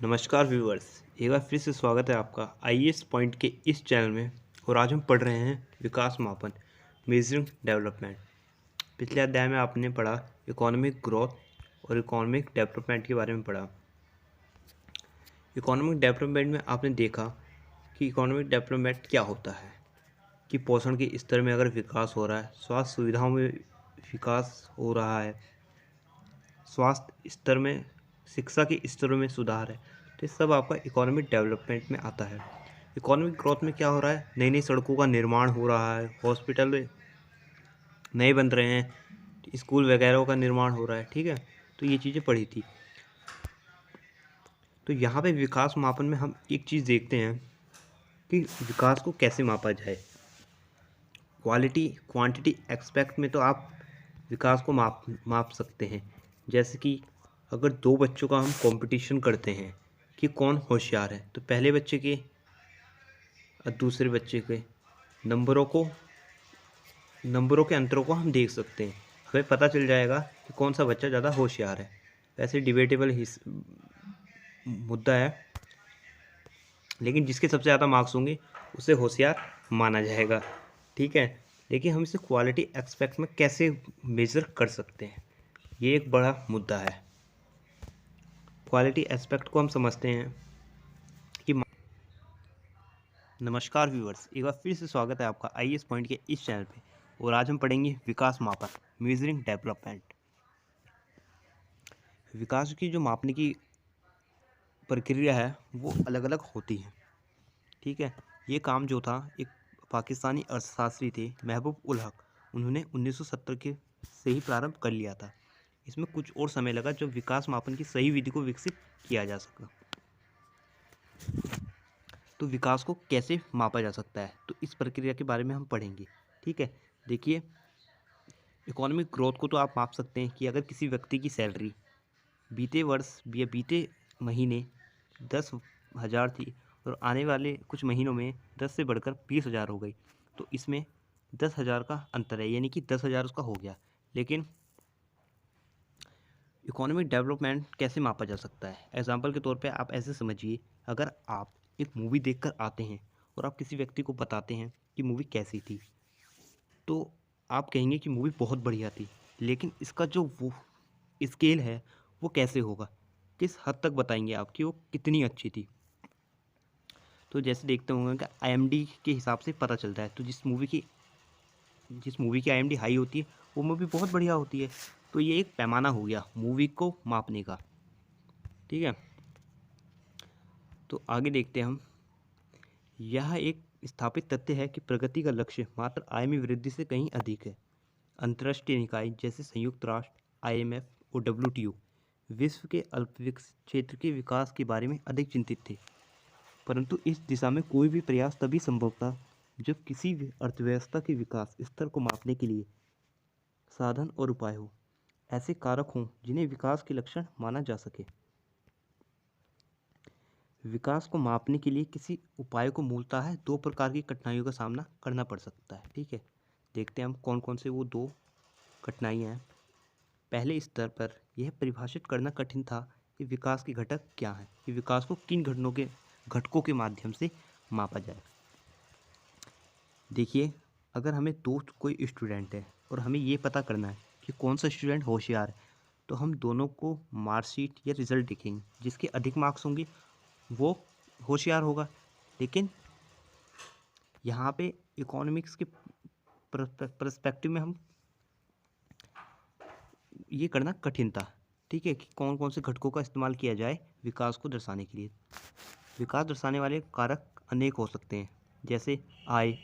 नमस्कार व्यूअर्स, एक बार फिर से स्वागत है आपका आईएएस पॉइंट के इस चैनल में। और आज हम पढ़ रहे हैं विकास मापन, मेजरिंग डेवलपमेंट। पिछले अध्याय में आपने पढ़ा इकोनॉमिक ग्रोथ और इकोनॉमिक डेवलपमेंट के बारे में पढ़ा। इकोनॉमिक डेवलपमेंट में आपने देखा कि इकोनॉमिक डेवलपमेंट क्या होता है, कि पोषण के स्तर में अगर विकास हो रहा है, स्वास्थ्य सुविधाओं में विकास हो रहा है, स्वास्थ्य स्तर में, शिक्षा के स्तरों में सुधार है, तो ये सब आपका इकोनॉमिक डेवलपमेंट में आता है। इकोनॉमिक ग्रोथ में क्या हो रहा है, नई नई सड़कों का निर्माण हो रहा है, हॉस्पिटल नए बन रहे हैं, स्कूल वगैरह का निर्माण हो रहा है। ठीक है, तो ये चीज़ें पढ़ी थी। तो यहाँ पे विकास मापन में हम एक चीज़ देखते हैं कि विकास को कैसे मापा जाए। क्वालिटी क्वांटिटी एक्सपेक्ट में तो आप विकास को माप सकते हैं। जैसे कि अगर दो बच्चों का हम कंपटीशन करते हैं कि कौन होशियार है, तो पहले बच्चे के और दूसरे बच्चे के नंबरों के अंतरों को हम देख सकते हैं। हमें पता चल जाएगा कि कौन सा बच्चा ज़्यादा होशियार है। वैसे डिबेटेबल मुद्दा है, लेकिन जिसके सबसे ज़्यादा मार्क्स होंगे उसे होशियार माना जाएगा। ठीक है, लेकिन हम इसे क्वालिटी एक्सपेक्ट में कैसे मेज़र कर सकते हैं, ये एक बड़ा मुद्दा है। क्वालिटी एस्पेक्ट को हम समझते हैं कि नमस्कार व्यूअर्स, एक बार फिर से स्वागत है आपका आईएएस पॉइंट के इस चैनल पे। और आज हम पढ़ेंगे विकास मापन, मेजरिंग डेवलपमेंट। विकास की जो मापने की प्रक्रिया है वो अलग अलग होती है। ठीक है, ये काम जो था, एक पाकिस्तानी अर्थशास्त्री थे महबूब उल हक, उन्होंने 1970 के से ही प्रारंभ कर लिया था। इसमें कुछ और समय लगा जब विकास मापन की सही विधि को विकसित किया जा सका। तो विकास को कैसे मापा जा सकता है, तो इस प्रक्रिया के बारे में हम पढ़ेंगे। ठीक है, देखिए, इकोनॉमिक ग्रोथ को तो आप माप सकते हैं कि अगर किसी व्यक्ति की सैलरी बीते वर्ष या बीते महीने 10,000 थी और आने वाले कुछ महीनों में 10 से बढ़कर 20,000 हो गई, तो इसमें 10,000 का अंतर है, यानी कि 10,000 उसका हो गया। लेकिन इकोनॉमिक डेवलपमेंट कैसे मापा जा सकता है? एग्जाम्पल के तौर पे आप ऐसे समझिए, अगर आप एक मूवी देखकर आते हैं और आप किसी व्यक्ति को बताते हैं कि मूवी कैसी थी, तो आप कहेंगे कि मूवी बहुत बढ़िया थी, लेकिन इसका जो वो स्केल है वो कैसे होगा, किस हद तक बताएंगे आप कि वो कितनी अच्छी थी? तो जैसे देखते होंगे कि आईएमडी के हिसाब से पता चलता है, तो जिस मूवी की आईएमडी हाई होती है वो मूवी बहुत बढ़िया होती है। तो ये एक पैमाना हो गया मूवी को मापने का। ठीक है, तो आगे देखते हैं हम। यह एक स्थापित तथ्य है कि प्रगति का लक्ष्य मात्र आय में वृद्धि से कहीं अधिक है। अंतर्राष्ट्रीय निकाय जैसे संयुक्त राष्ट्र, आईएमएफ और डब्ल्यूटीओ विश्व के अल्पविकसित क्षेत्र के विकास के बारे में अधिक चिंतित थे, परंतु इस दिशा में कोई भी प्रयास तभी संभव था जब किसी भी अर्थव्यवस्था के विकास स्तर को मापने के लिए साधन और उपाय हो, ऐसे कारक हों जिन्हें विकास के लक्षण माना जा सके। विकास को मापने के लिए किसी उपाय को मूलतः है दो प्रकार की कठिनाइयों का सामना करना पड़ सकता है। ठीक है, देखते हैं हम कौन कौन से वो दो कठिनाइयाँ हैं। पहले स्तर पर यह परिभाषित करना कठिन था कि विकास के घटक क्या हैं, कि विकास को किन घटकों के माध्यम से मापा जाए। देखिए, अगर हमें कोई स्टूडेंट है और हमें ये पता करना है कि कौन सा स्टूडेंट होशियार है, तो हम दोनों को मार्कशीट या रिजल्ट देखेंगे। जिसके अधिक मार्क्स होंगे वो होशियार होगा। लेकिन यहाँ पे इकोनॉमिक्स के पर्सपेक्टिव में हम ये करना कठिन था। ठीक है, कि कौन कौन से घटकों का इस्तेमाल किया जाए विकास को दर्शाने के लिए। विकास दर्शाने वाले कारक अनेक हो सकते हैं, जैसे आय,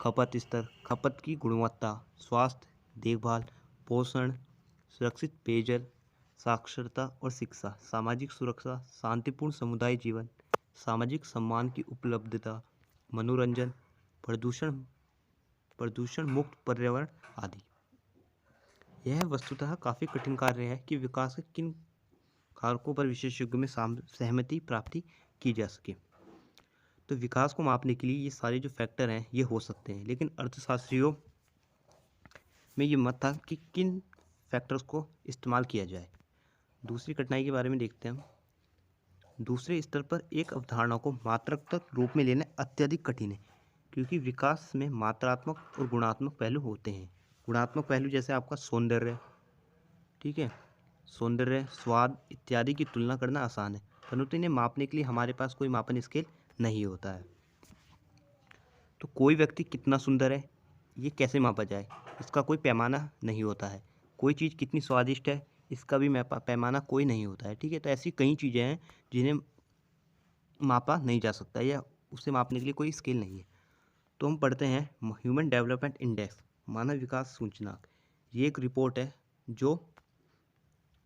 खपत स्तर, खपत की गुणवत्ता, स्वास्थ्य देखभाल, पोषण, सुरक्षित पेयजल, साक्षरता और शिक्षा, सामाजिक सुरक्षा, शांतिपूर्ण समुदाय जीवन, सामाजिक सम्मान की उपलब्धता, मनोरंजन, प्रदूषण प्रदूषण मुक्त पर्यावरण आदि। यह वस्तुतः काफ़ी कठिन कार्य है कि विकास के किन कारकों पर विशेषज्ञों में सहमति प्राप्ति की जा सके। तो विकास को मापने के लिए ये सारे जो फैक्टर हैं ये हो सकते हैं, लेकिन अर्थशास्त्रियों में ये मत था कि किन फैक्टर्स को इस्तेमाल किया जाए। दूसरी कठिनाई के बारे में देखते हैं हम। दूसरे स्तर पर एक अवधारणा को मात्रात्मक रूप में लेना अत्यधिक कठिन है, क्योंकि विकास में मात्रात्मक और गुणात्मक पहलू होते हैं। गुणात्मक पहलू जैसे आपका सौंदर्य, ठीक है, सौंदर्य, स्वाद इत्यादि की तुलना करना आसान है, परंतु इन्हें मापने के लिए हमारे पास कोई मापन स्केल नहीं होता है। तो कोई व्यक्ति कितना सुंदर है, ये कैसे मापा जाए, इसका कोई पैमाना नहीं होता है। कोई चीज़ कितनी स्वादिष्ट है, इसका भी पैमाना कोई नहीं होता है, ठीक है। तो ऐसी कई चीज़ें हैं जिन्हें मापा नहीं जा सकता या उसे मापने के लिए कोई स्केल नहीं है। तो हम पढ़ते हैं ह्यूमन डेवलपमेंट इंडेक्स, मानव विकास सूचकांक। ये एक रिपोर्ट है जो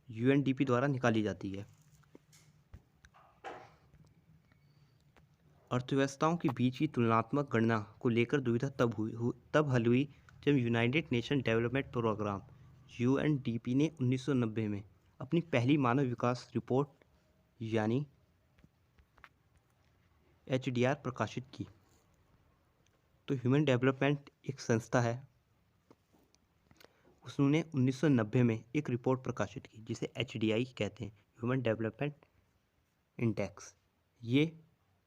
यूएनडीपी द्वारा निकाली जाती है। अर्थव्यवस्थाओं के बीच की तुलनात्मक गणना को लेकर दुविधा तब हल हुई जब United Nation Development Programme UNDP ने 1990 में अपनी पहली मानव विकास रिपोर्ट यानी एचडीआर प्रकाशित की। तो ह्यूमन डेवलपमेंट एक संस्था है, उसने 1990 में एक रिपोर्ट प्रकाशित की जिसे एचडीआई कहते हैं, ह्यूमन डेवलपमेंट इंडेक्स। ये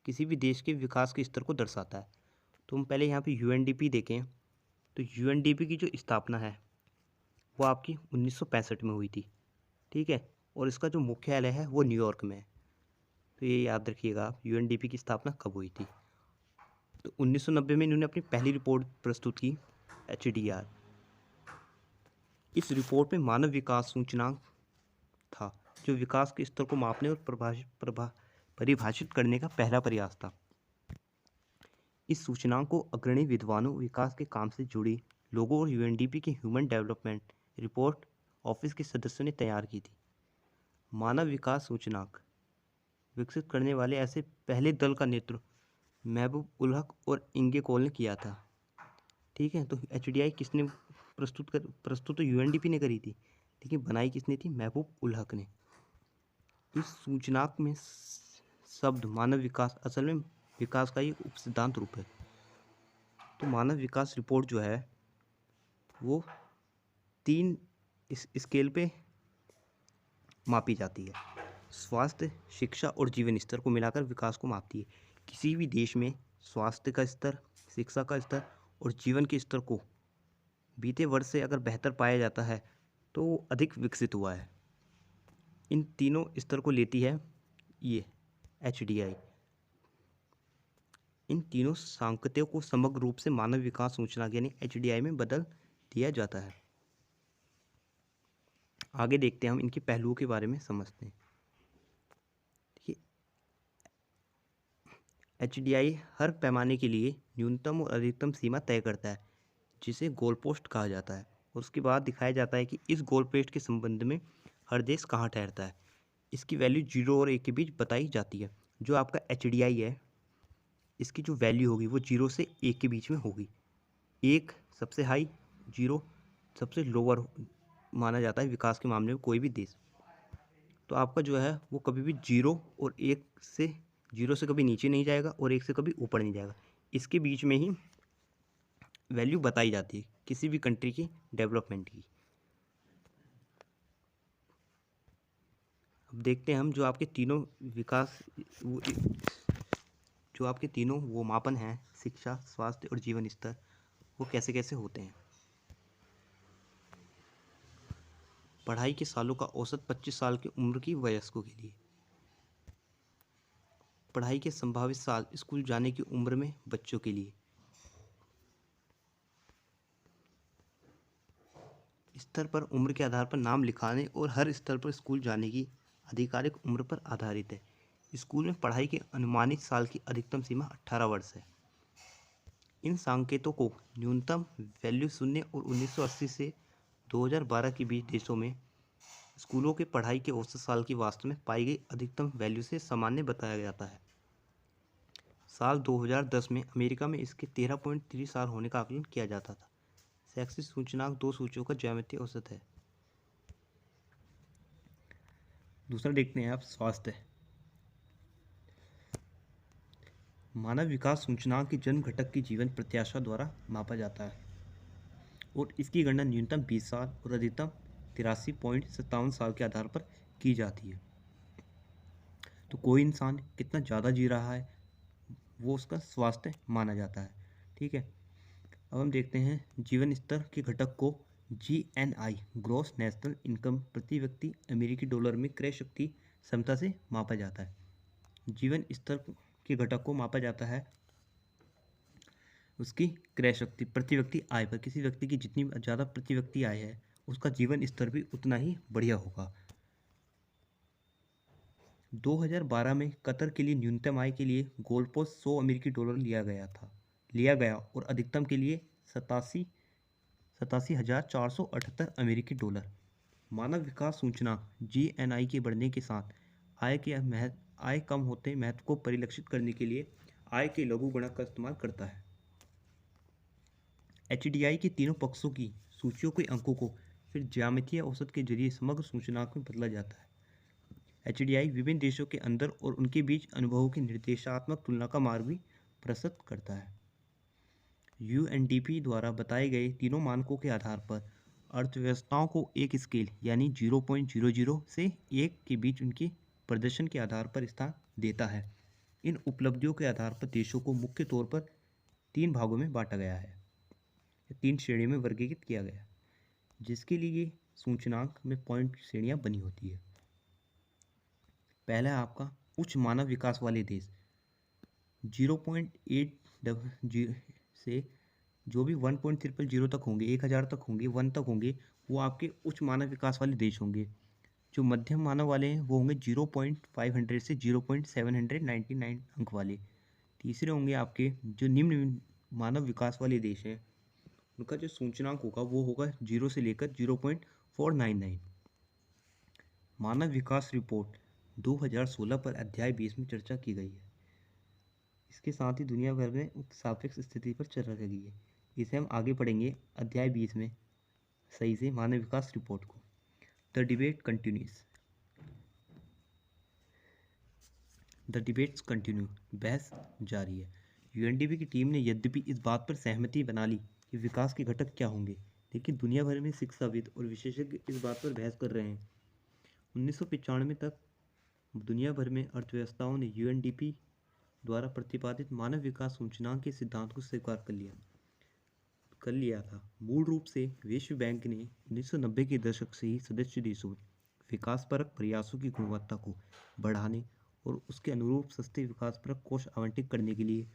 किसी भी देश के विकास के स्तर को दर्शाता है। तो हम पहले यहाँ पे यूएनडीपी देखें तो यूएनडीपी की जो स्थापना है वो आपकी 1965 में हुई थी, ठीक है, और इसका जो मुख्यालय है वो न्यूयॉर्क में है। तो ये याद रखिएगा आप यूएनडीपी की स्थापना कब हुई थी। तो 1990 में इन्होंने अपनी पहली रिपोर्ट प्रस्तुत की, एचडीआर। इस रिपोर्ट में मानव विकास सूचकांक था जो विकास के स्तर को मापने और परिभाषित करने का पहला प्रयास था। इस सूचकांक को अग्रणी विद्वानों, विकास के काम से जुड़ी लोगों और यूएनडीपी के ह्यूमन डेवलपमेंट रिपोर्ट ऑफिस के सदस्यों ने तैयार की थी। मानव विकास सूचकांक विकसित करने वाले ऐसे पहले दल का नेतृत्व महबूब उल हक और इंगे कॉल ने किया था, ठीक है। तो एचडीआई किसने प्रस्तुत तो यूएनडीपी ने करी थी, लेकिन बनाई किसने थी, महबूब उल हक ने। इस सूचकांक में शब्द मानव विकास असल में विकास का एक उपसिद्धांत रूप है। तो मानव विकास रिपोर्ट जो है वो 3 स्केल पे मापी जाती है। स्वास्थ्य, शिक्षा और जीवन स्तर को मिलाकर विकास को मापती है। किसी भी देश में स्वास्थ्य का स्तर, शिक्षा का स्तर और जीवन के स्तर को बीते वर्ष से अगर बेहतर पाया जाता है तो वो अधिक विकसित हुआ है। इन तीनों स्तर को लेती है ये एचडीआई। इन तीनों सांकेतों को समग्र रूप से मानव विकास सूचकांक यानी एचडीआई में बदल दिया जाता है। आगे देखते हैं, हम इनके पहलुओं के बारे में समझते हैं। देखिए, एचडीआई हर पैमाने के लिए न्यूनतम और अधिकतम सीमा तय करता है जिसे गोल पोस्ट कहा जाता है, और उसके बाद दिखाया जाता है कि इस गोल पोस्ट के संबंध में हर देश कहाँ ठहरता है। इसकी वैल्यू 0 और 1 के बीच बताई जाती है। जो आपका एचडीआई है इसकी जो वैल्यू होगी वो 0 से 1 के बीच में होगी। 1 सबसे हाई, 0 सबसे लोअर माना जाता है विकास के मामले में कोई भी देश। तो आपका जो है वो कभी भी 0 से कभी नीचे नहीं जाएगा और 1 से कभी ऊपर नहीं जाएगा। इसके बीच में ही वैल्यू बताई जाती है किसी भी कंट्री की डेवलपमेंट की। अब देखते हैं हम जो आपके तीनों विकास जो आपके तीनों वो मापन हैं, शिक्षा, स्वास्थ्य और जीवन स्तर, वो कैसे कैसे होते हैं। पढ़ाई के सालों का औसत 25 साल की उम्र की वयस्कों के लिए। पढ़ाई के संभावित साल स्कूल जाने की उम्र में बच्चों के लिए। स्तर पर उम्र के आधार पर नाम लिखाने और हर स्तर पर स्कूल जाने की आधिकारिक उम्र पर आधारित है। स्कूल में पढ़ाई के अनुमानित साल की अधिकतम सीमा 18 वर्ष है। इन संकेतों को न्यूनतम वैल्यू 0 और 1980 से 2012 के बीच देशों में स्कूलों के पढ़ाई के औसत साल की वास्तव में पाई गई अधिकतम वैल्यू से सामान्य बताया जाता है। साल 2010 में अमेरिका में इसके 13.3 साल होने का आकलन किया जाता था। शैक्षिक सूचकांक 2 सूचियों का ज्यामितीय औसत है। दूसरा देखते हैं आप स्वास्थ्य। मानव विकास सूचकांक की जन्म घटक की जीवन प्रत्याशा द्वारा मापा जाता है और इसकी गणना न्यूनतम 20 साल और अधिकतम 83.57 साल के आधार पर की जाती है। तो कोई इंसान कितना ज़्यादा जी रहा है वो उसका स्वास्थ्य माना जाता है। ठीक है, अब हम देखते हैं जीवन स्तर के घटक को GNI ग्रॉस नेशनल इनकम प्रति व्यक्ति अमेरिकी डॉलर में क्रय शक्ति क्षमता से मापा जाता है। जीवन स्तर के घटक को मापा जाता है उसकी क्रय शक्ति प्रति व्यक्ति आय पर। किसी व्यक्ति की जितनी ज़्यादा प्रति व्यक्ति आय है उसका जीवन स्तर भी उतना ही बढ़िया होगा। 2012 में कतर के लिए न्यूनतम आय के लिए गोल पोस्ट $100 लिया गया और अधिकतम के लिए 87,478 अमेरिकी डॉलर। मानव विकास सूचकांक GNI के बढ़ने के साथ आय कम होते महत्व को परिलक्षित करने के लिए आय के लघुगणक का इस्तेमाल करता है। HDI के तीनों पक्षों की सूचियों के अंकों को फिर ज्यामितीय औसत के जरिए समग्र सूचकांक में बदला जाता है। HDI विभिन्न देशों के अंदर और उनके बीच अनुभवों की निर्देशात्मक तुलना का मार्ग भी प्रस्तुत करता है। UNDP द्वारा बताए गए तीनों मानकों के आधार पर अर्थव्यवस्थाओं को एक स्केल यानी 0.00 से 1 के बीच उनके प्रदर्शन के आधार पर स्थान देता है। इन उपलब्धियों के आधार पर देशों को मुख्य तौर पर 3 भागों में बांटा गया है, 3 श्रेणियों में वर्गीकृत किया गया, जिसके लिए सूचकांक में पॉइंट श्रेणियां बनी होती है। पहला है आपका उच्च मानव विकास वाले देश। 0.8 से जो भी 1.000 तक होंगे, 1000 तक होंगे, 1 तक होंगे, वो आपके उच्च मानव विकास वाले देश होंगे। जो मध्यम मानव वाले हैं वो होंगे 0.500 से 0.799 अंक वाले। तीसरे होंगे आपके जो निम्न मानव विकास वाले देश हैं, उनका जो सूचकांक होगा वो होगा 0 से लेकर 0.499। मानव विकास रिपोर्ट 2016 पर अध्याय 20 में चर्चा की गई है। इसके साथ ही दुनिया भर में सापेक्ष स्थिति पर चर्चा की गई है। इसे हम आगे पढ़ेंगे अध्याय 20 में सही से मानव विकास रिपोर्ट को। The debate continuous. The debates continue. बहस जारी है। UNDP की टीम ने यद्यपि इस बात पर सहमति बना ली कि विकास के घटक क्या होंगे, लेकिन दुनिया भर में शिक्षाविद और विशेषज्ञ इस बात पर बहस कर रहे हैं। 1995 तक दुनिया भर में अर्थव्यवस्थाओं ने UNDP द्वारा प्रतिपादित मानव विकास सूचकांक के सिद्धांत को स्वीकार कर लिया था। मूल रूप से विश्व बैंक ने 1990 के दशक से ही सदस्य देशों विकासपरक प्रयासों की गुणवत्ता को बढ़ाने और उसके अनुरूप सस्ते विकासपरक कोष आवंटित करने के लिए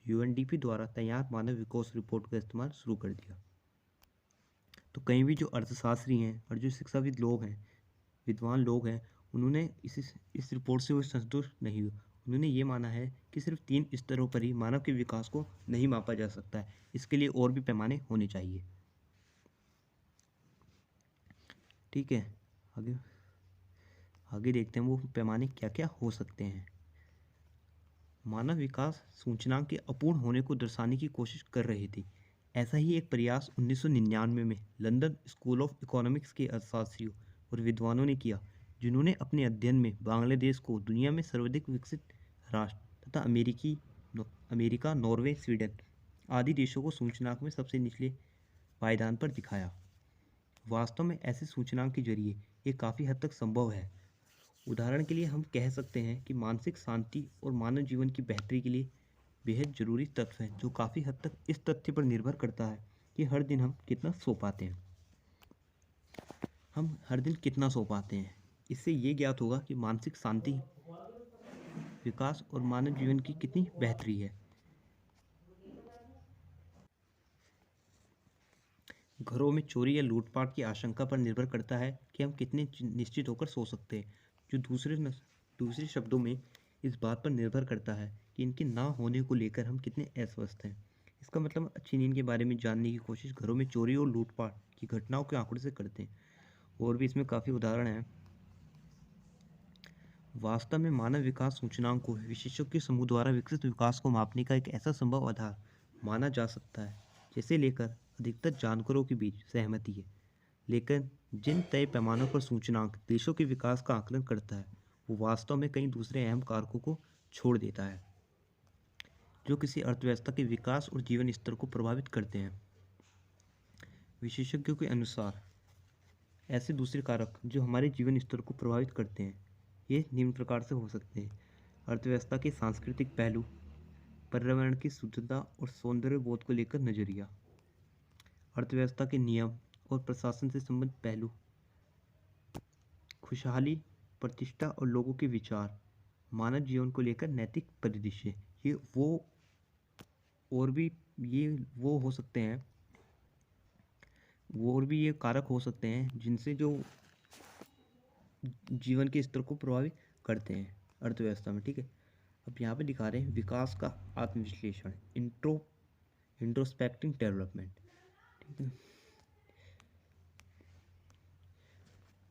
UNDP द्वारा तैयार मानव विकास रिपोर्ट का इस्तेमाल शुरू कर दिया। तो कहीं भी जो अर्थशास्त्री हैं और जो शिक्षाविद लोग हैं, विद्वान लोग हैं, उन्होंने इस रिपोर्ट से वो संतुष्ट नहीं हुए। उन्होंने ये माना है कि सिर्फ 3 स्तरों पर ही मानव के विकास को नहीं मापा जा सकता है, इसके लिए और भी पैमाने होने चाहिए। ठीक है, आगे देखते हैं वो पैमाने क्या क्या हो सकते हैं। मानव विकास सूचकांक के अपूर्ण होने को दर्शाने की कोशिश कर रही थी। ऐसा ही एक प्रयास 1999 में लंदन स्कूल ऑफ इकोनॉमिक्स के अर्थशास्त्रियों और विद्वानों ने किया, जिन्होंने अपने अध्ययन में बांग्लादेश को दुनिया में सर्वाधिक विकसित राष्ट्र तथा अमेरिका, नॉर्वे, स्वीडन आदि देशों को सूचकांक में सबसे निचले पायदान पर दिखाया। वास्तव में ऐसे सूचकांक के जरिए ये काफ़ी हद तक संभव है। उदाहरण के लिए हम कह सकते हैं कि मानसिक शांति और मानव जीवन की बेहतरी के लिए बेहद जरूरी तत्व है, जो काफ़ी हद तक इस तथ्य पर निर्भर करता है कि हर दिन हम कितना सो पाते हैं। हम हर दिन कितना सो पाते हैं, इससे ये ज्ञात होगा कि मानसिक शांति, विकास और मानव जीवन की कितनी बेहतरी है। घरों में चोरी या लूटपाट की आशंका पर निर्भर करता है कि हम कितने निश्चित होकर सो सकते हैं, जो दूसरे शब्दों में इस बात पर निर्भर करता है कि इनके ना होने को लेकर हम कितने अस्वस्थ हैं। इसका मतलब अच्छी नींद के बारे में जानने की कोशिश घरों में चोरी और लूटपाट की घटनाओं के आंकड़े से करते हैं। और भी इसमें काफ़ी उदाहरण हैं। वास्तव में मानव विकास सूचकांक को विशेषज्ञ समूह द्वारा विकसित विकास को मापने का एक ऐसा संभव आधार माना जा सकता है जिसे लेकर अधिकतर जानकारों के बीच सहमति है, लेकिन जिन तय पैमानों पर सूचकांक देशों के विकास का आकलन करता है वो वास्तव में कई दूसरे अहम कारकों को छोड़ देता है जो किसी अर्थव्यवस्था के विकास और जीवन स्तर को प्रभावित करते हैं। विशेषज्ञों के अनुसार ऐसे दूसरे कारक जो हमारे जीवन स्तर को प्रभावित करते हैं ये निम्न प्रकार से हो सकते हैं। अर्थव्यवस्था के सांस्कृतिक पहलू, पर्यावरण की शुद्धता और सौंदर्य बोध को लेकर नजरिया, अर्थव्यवस्था के नियम और प्रशासन से संबंधित पहलू, खुशहाली, प्रतिष्ठा और लोगों के विचार, मानव जीवन को लेकर नैतिक परिदृश्य। ये वो और भी ये वो हो सकते हैं, वो और भी ये कारक हो सकते हैं जिनसे जो जीवन के स्तर को प्रभावित करते हैं अर्थव्यवस्था में। ठीक है, अब यहाँ पे दिखा रहे हैं विकास का आत्मविश्लेषण, इंट्रोस्पेक्टिंग डेवलपमेंट। ठीक है,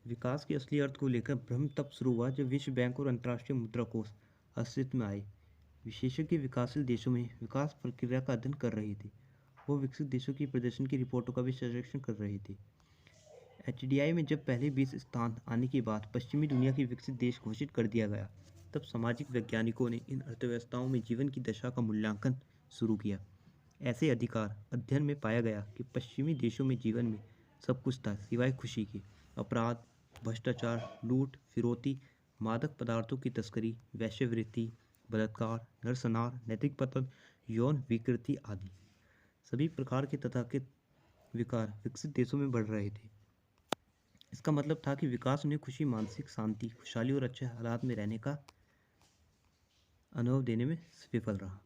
विकास के असली अर्थ को लेकर भ्रम तब शुरू हुआ जब विश्व बैंक और अंतर्राष्ट्रीय मुद्रा कोष अस्तित्व में आए। विशेषज्ञ विकासशील देशों में विकास प्रक्रिया का अध्ययन कर रहे थे। वो विकसित देशों की प्रदर्शन की रिपोर्टों का भी सर्वेक्षण कर रहे थे। एचडीआई में जब पहले 20 स्थान आने के बाद पश्चिमी दुनिया के विकसित देश घोषित कर दिया गया, तब सामाजिक वैज्ञानिकों ने इन अर्थव्यवस्थाओं में जीवन की दशा का मूल्यांकन शुरू किया। ऐसे अधिकार अध्ययन में पाया गया कि पश्चिमी देशों में जीवन में सब कुछ था सिवाय खुशी के। अपराध, भ्रष्टाचार, लूट, फिरौती, मादक पदार्थों की तस्करी, वेश्यावृत्ति, बलात्कार, नरसंहार, नैतिक पतन, यौन विकृति आदि सभी प्रकार के तथाकथित विकार विकसित देशों में बढ़ रहे थे। इसका मतलब था कि विकास उन्हें खुशी, मानसिक शांति, खुशहाली और अच्छे हालात में रहने का अनुभव देने में विफल रहा।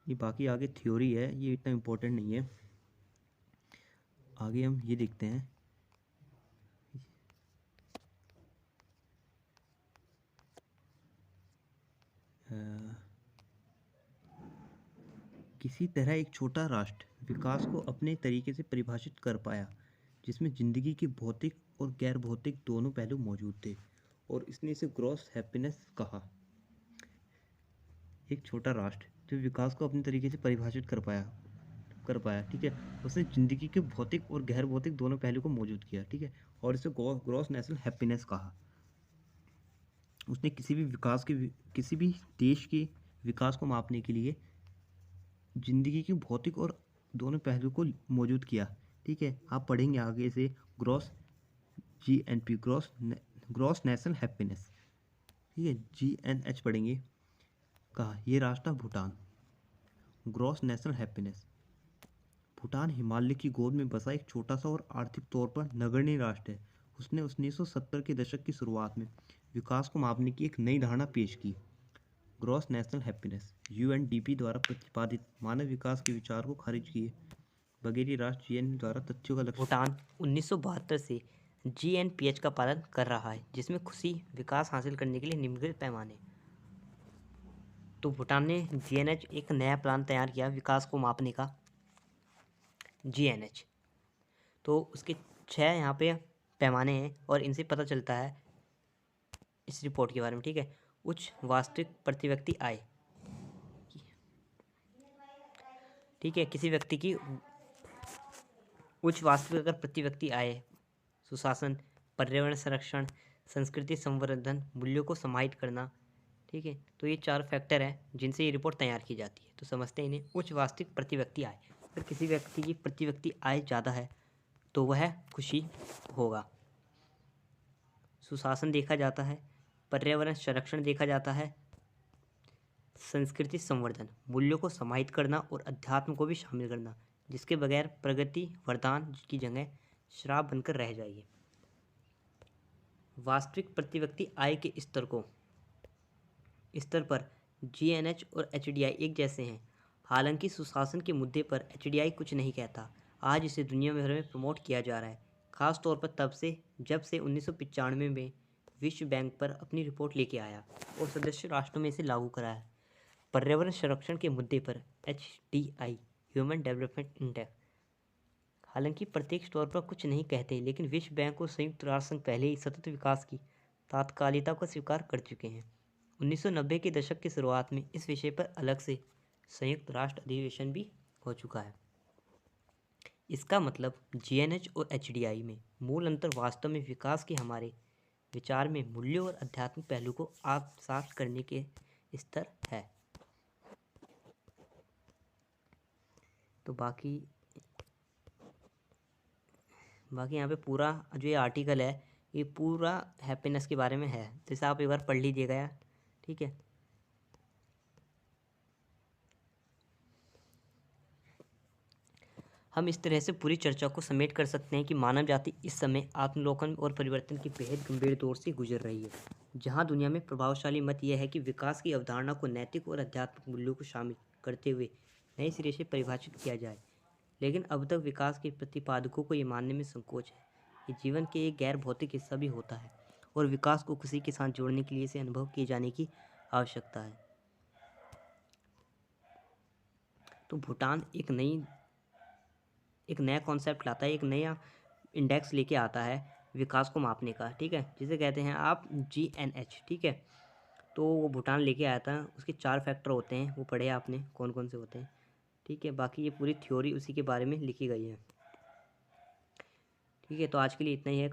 ये बाकी आगे थ्योरी है, ये इतना इम्पोर्टेंट नहीं है। आगे हम ये देखते हैं, किसी तरह एक छोटा राष्ट्र विकास को अपने तरीके से परिभाषित कर पाया जिसमें जिंदगी के भौतिक और गैर भौतिक दोनों पहलू मौजूद थे, और इसने इसे ग्रॉस हैप्पीनेस कहा। एक छोटा राष्ट्र जो विकास को अपने तरीके से परिभाषित कर पाया, ठीक है, उसने जिंदगी के भौतिक और गैर भौतिक दोनों पहलू को मौजूद किया, ठीक है, और इसे ग्रॉस नेशनल हैप्पीनेस कहा। उसने किसी भी देश के विकास को मापने के लिए जिंदगी के भौतिक और दोनों पहलू को मौजूद किया। ठीक है, आप पढ़ेंगे आगे से gross GNP, gross national happiness. ठीक है, GNH पढ़ेंगे। कहा ये राष्ट्र Bhutan, gross national happiness. Bhutan Himalaya की गोद में बसा एक छोटा सा और आर्थिक तौर पर नगण्य राष्ट्र है। उसने 1970 के दशक की शुरुआत में विकास को मापने की एक नई धारणा पेश की, ग्रॉस नेशनल हैप्पीनेस। UNDP द्वारा प्रतिपादित मानव विकास के विचार को खारिज किए बगैर ये राष्ट्र GNP द्वारा तथ्यों का लक्ष्य। भूटान 1972 से GNPH का पालन कर रहा है, जिसमें खुशी विकास हासिल करने के लिए निम्नलिखित पैमाने। तो भूटान ने GNH एक नया प्लान तैयार किया विकास को मापने का, GNH। तो उसके 6 यहाँ पे पैमाने हैं और इनसे पता चलता है इस रिपोर्ट के बारे में। ठीक है, उच्च वास्तविक प्रति व्यक्ति आय। ठीक है, किसी व्यक्ति की उच्च वास्तविक अगर प्रति व्यक्ति आय, सुशासन, पर्यावरण संरक्षण, संस्कृति संवर्धन, मूल्यों को समाहित करना। ठीक है, तो ये 4 फैक्टर हैं जिनसे ये रिपोर्ट तैयार की जाती है। तो समझते हैं इन्हें। उच्च वास्तविक प्रति व्यक्ति आय, अगर किसी व्यक्ति की प्रति व्यक्ति आय ज़्यादा है तो वह खुशी होगा। सुशासन देखा जाता है, पर्यावरण संरक्षण देखा जाता है, संस्कृति संवर्धन, मूल्यों को समाहित करना और अध्यात्म को भी शामिल करना, जिसके बगैर प्रगति वरदान की जगह श्राप बनकर रह जाएगी। वास्तविक प्रति व्यक्ति आय के स्तर पर GNH और HDI एक जैसे हैं। हालांकि सुशासन के मुद्दे पर HDI कुछ नहीं कहता। आज इसे दुनिया भर में प्रमोट किया जा रहा है, खास तौर पर जब से 1995 में विश्व बैंक पर अपनी रिपोर्ट लेके आया और सदस्य राष्ट्रों में इसे लागू कराया। पर्यावरण संरक्षण के मुद्दे पर HDI, ह्यूमन डेवलपमेंट इंडेक्स, हालांकि प्रत्यक्ष तौर पर कुछ नहीं कहते, लेकिन विश्व बैंक और संयुक्त राष्ट्र संघ पहले ही सतत विकास की तात्कालिकता को स्वीकार कर चुके हैं। 1990 के दशक की शुरुआत में इस विषय पर अलग से संयुक्त राष्ट्र अधिवेशन भी हो चुका है। इसका मतलब GNH और HDI में मूल अंतर वास्तव में विकास के हमारे विचार में मूल्यों और आध्यात्मिक पहलू को साफ करने के स्तर है। तो बाकी यहाँ पे पूरा जो ये आर्टिकल है ये पूरा हैप्पीनेस के बारे में है, तो इसे आप एक बार पढ़ लीजिएगा यार, ठीक है। हम इस तरह से पूरी चर्चा को समेट कर सकते हैं कि मानव जाति इस समय आत्मलोकन और परिवर्तन की बेहद गंभीर दौर से गुजर रही है, जहां दुनिया में प्रभावशाली मत यह है कि विकास की अवधारणा को नैतिक और आध्यात्मिक मूल्यों को शामिल करते हुए नए सिरे से परिभाषित किया जाए। लेकिन अब तक विकास के प्रतिपादकों को ये मानने में संकोच है कि जीवन के एक गैर भौतिक हिस्सा भी होता है और विकास को किसी के साथ जोड़ने के लिए इसे अनुभव किए जाने की आवश्यकता है। तो भूटान एक नया कॉन्सेप्ट लाता है, एक नया इंडेक्स लेके आता है विकास को मापने का, ठीक है, जिसे कहते हैं आप GNH, ठीक है। तो वो भूटान लेके आया था, उसके 4 फैक्टर होते हैं, वो पढ़े आपने कौन कौन से होते हैं, ठीक है। बाकी ये पूरी थ्योरी उसी के बारे में लिखी गई है, ठीक है। तो आज के लिए इतना ही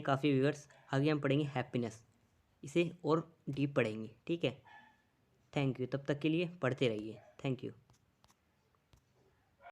काफ़ी व्यूअर्स। आगे हम पढ़ेंगे हैप्पीनेस, इसे और डीप पढ़ेंगे, ठीक है। थैंक यू, तब तक के लिए पढ़ते रहिए, थैंक यू।